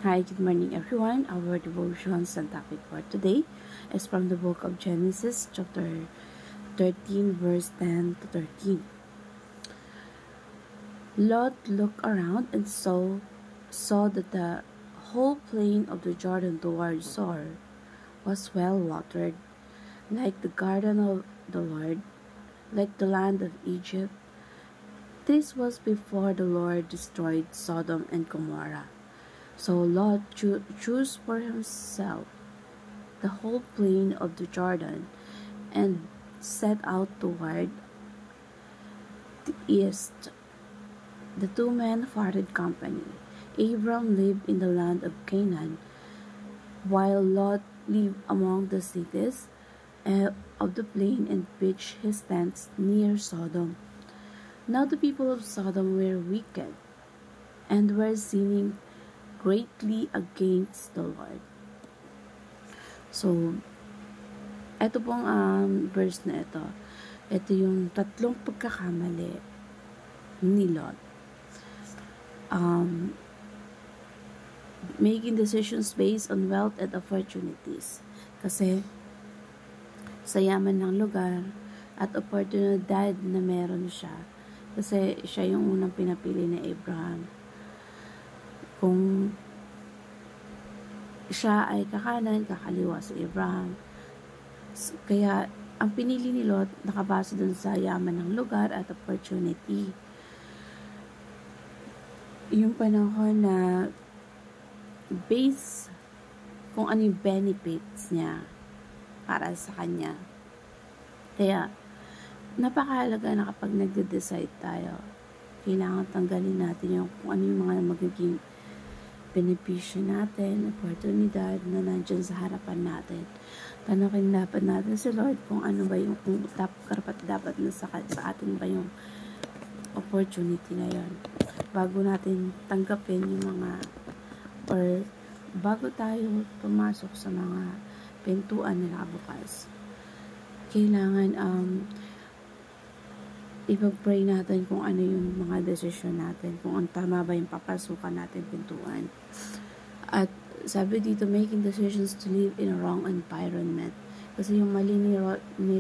Hi, good morning everyone. Our devotions and topic for today is from the book of Genesis, chapter 13, verse 10 to 13. Lot looked around and saw that the whole plain of the Jordan toward Zoar was well watered, like the garden of the Lord, like the land of Egypt. This was before the Lord destroyed Sodom and Gomorrah. So Lot chose for himself the whole plain of the Jordan and set out toward the east. The two men parted company. Abram lived in the land of Canaan, while Lot lived among the cities of the plain and pitched his tents near Sodom. Now the people of Sodom were wicked and were sinning greatly against the Lord. So, ito pong verse na ito yung tatlong pagkakamali ni Lot. Making decisions based on wealth and opportunities. Kasi, sa yaman ng lugar at oportunidad na meron siya. Kasi, siya yung unang pinapili ni Abraham. Kung siya ay kakanan, kakaliwa si Abraham. Kaya, ang pinili ni Lot, nakabase dun sa yaman ng lugar at opportunity. Yung panahon na base kung ano yung benefits niya para sa kanya. Kaya, napakahalaga na kapag nagde-decide tayo, kailangan tanggalin natin yung kung ano yung mga magiging benepisyo natin, oportunidad na nandyan sa harapan natin. Tanungin dapat natin si Lord kung ano ba yung karapat dapat na sa atin ba yung opportunity na yon. Bago natin tanggapin yung mga or bago tayo pumasok sa mga pintuan na nakabukas, kailangan ipag-pray natin kung ano yung mga desisyon natin, kung ang tama ba yung papasukan natin pintuan. At sabi dito, making decisions to live in a wrong environment. Kasi yung mali ni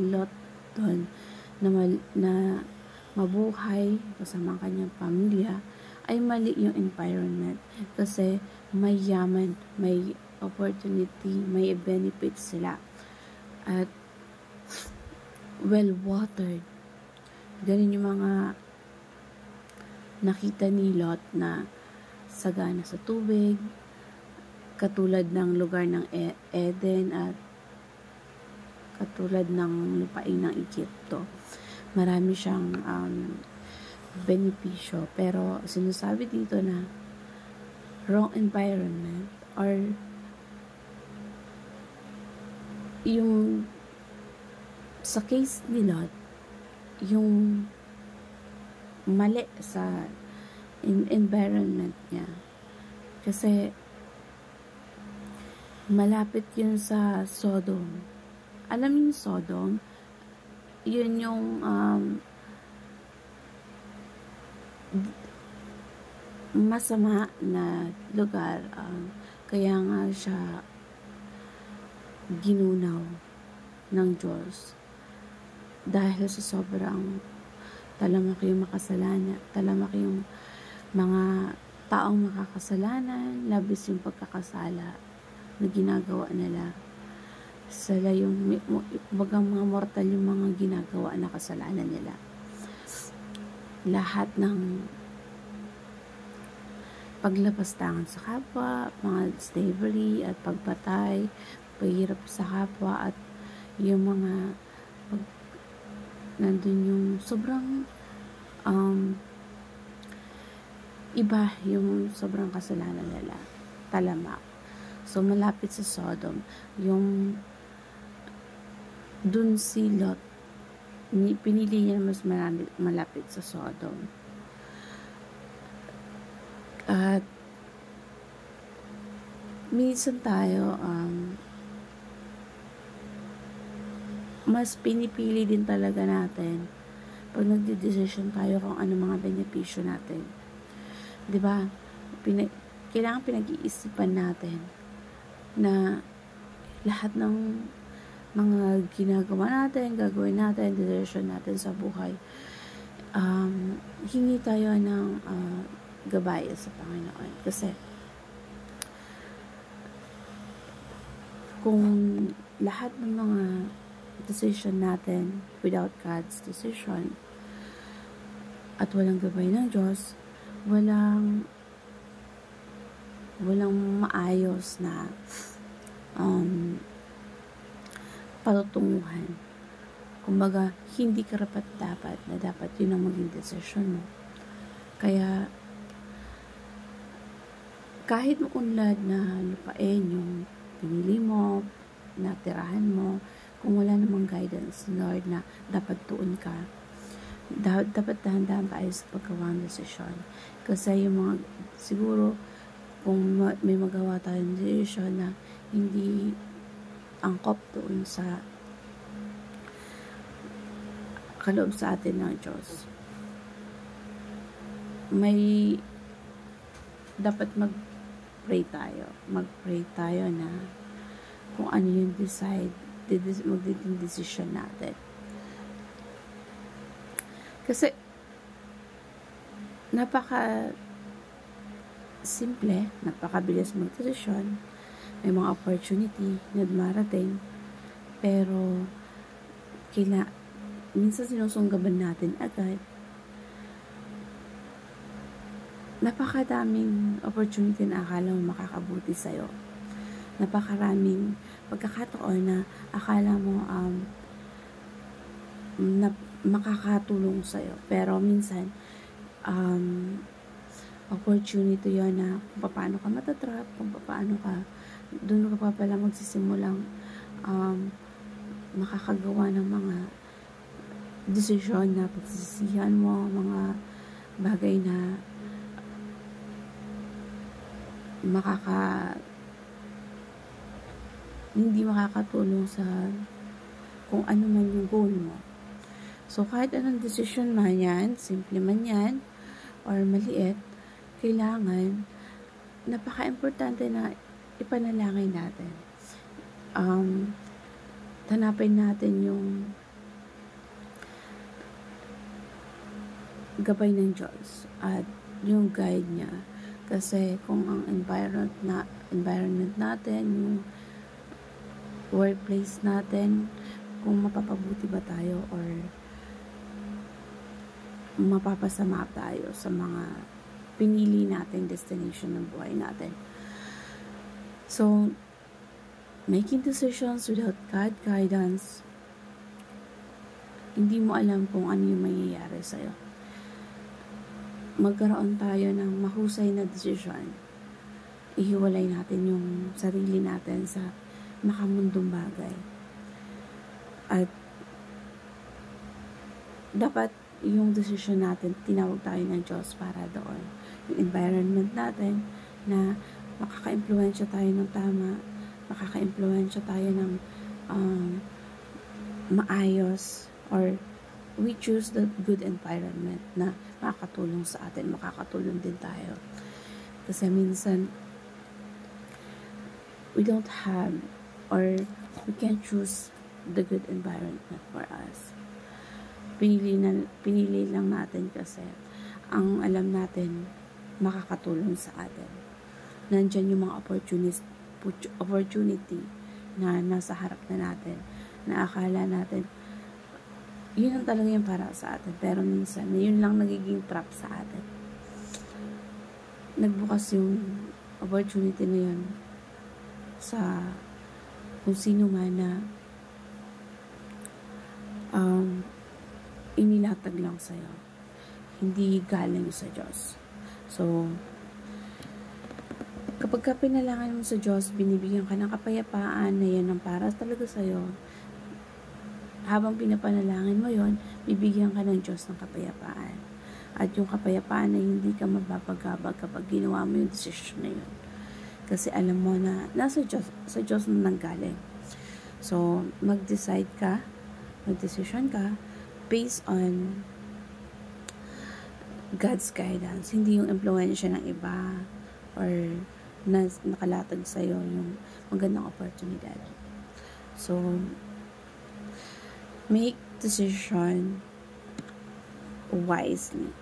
Lot doon na mabuhay kasama ang kanyang pamilya, ay mali yung environment. Kasi may yaman, may opportunity, may benefits sila. At well-watered. Ganun yung mga nakita ni Lot na sagana sa tubig, katulad ng lugar ng Eden at katulad ng lupain ng Egypto. Marami siyang benepisyo, pero sinasabi dito na wrong environment or yung sa case ni Lot, yung mali sa environment niya. Kasi malapit yun sa Sodom. Alam niyo yung Sodom? Yun yung masama na lugar. Kaya nga siya ginunaw ng Diyos. Dahil sa sobrang talamaki yung makasalanan, talamaki yung mga taong makakasalanan, labis yung pagkakasala na ginagawa nila. Sila yung mga mortal yung mga ginagawa na kasalanan nila. Lahat ng paglapastangan sa kapwa, mga slavery at pagpatay, paghirap sa kapwa at yung mga nandun yung sobrang iba yung sobrang kasalanan nila. Talamak. So, malapit sa Sodom. Yung dun si Lot, pinili niya mas malapit sa Sodom. At minsan tayo mas pinipili din talaga natin pag nagde-decision tayo kung ano mga benepisyo natin. 'Di ba? kailangan pinag-iisipan natin na lahat ng mga ginagawa natin, gagawin natin, decision natin sa buhay, hingi tayo ng gabay sa Panginoon. Kasi kung lahat ng mga decision natin without God's decision at walang gabay ng Diyos, walang maayos na patutunguhan. Kumbaga, hindi karapat-dapat na dapat yun ang maging desisyon mo. Kaya, kahit maunlad na lupain yung pinili mo, natirahan mo, kung wala namang guidance, Lord, na dapat tuon ka, dapat dahan-dahan tayo sa paggawa ng desisyon. Kasi yung mga, siguro, kung may magawa tayong desisyon na hindi angkop doon sa kaloob sa atin ng Diyos, may dapat mag-pray tayo na kung ano yung magiging decision natin. Kasi napaka simple, napakabilis mag-desisyon. May mga opportunity na dumarating, pero minsan sinusunggaban natin agad. Napakadaming opportunity na akala mo makakabuti sa'yo. Napakaraming pagkakataon na akala mo na makakatulong sa'yo. Pero minsan, opportunity yun na kung paano ka matatrap, kung paano ka doon ka pa pala magsisimulang makakagawa ng mga desisyon na pagsisisihan mo, mga bagay na hindi makakatulong sa kung ano man yung goal mo. So, kahit anong desisyon man yan, simple man yan, or maliit, kailangan, napaka-importante na ipanalangin natin. Hanapin natin yung gabay ng Diyos at yung guide niya. Kasi kung ang environment natin, yung workplace natin, kung mapapabuti ba tayo or mapapasama tayo sa mga pinili nating destination ng buhay natin. So, making decisions without God guidance, hindi mo alam kung ano yung mangyayari sa'yo. Magkaroon tayo ng mahusay na desisyon. Ihiwalay natin yung sarili natin sa makamundong bagay. At dapat yung desisyon natin, tinawag tayo ng Diyos para doon. Yung environment natin na makaka-impluwensya tayo ng tama, makaka-impluwensya tayo ng maayos, or we choose the good environment na makakatulong sa atin, makakatulong din tayo. Kasi minsan, we don't have, or we can't choose the good environment for us. Pinili lang natin kasi ang alam natin makakatulong sa atin. Nandyan yung mga opportunity na nasa harap na natin, na akala natin yun ang talaga yung para sa atin, pero minsan yun lang nagiging trap sa atin. Nagbukas yung opportunity na yun sa kung sino man na inilatag lang sa'yo, hindi galing sa Diyos. So, kapag ka pinalangan mo sa Diyos, binibigyan ka ng kapayapaan na yan ang para talaga sa'yo. Habang pinapanalangin mo yon, bibigyan ka ng Diyos ng kapayapaan. At yung kapayapaan na hindi ka mababagabag kapag ginawa mo yung desisyon na yun. Kasi alam mo na nasa Diyos, sa Diyos na nanggaling. So, mag-decide ka, mag-decision ka, based on God's guidance. Hindi yung influensya ng iba, or nakalatag sa'yo yung magandang oportunidad. So, make decision wisely.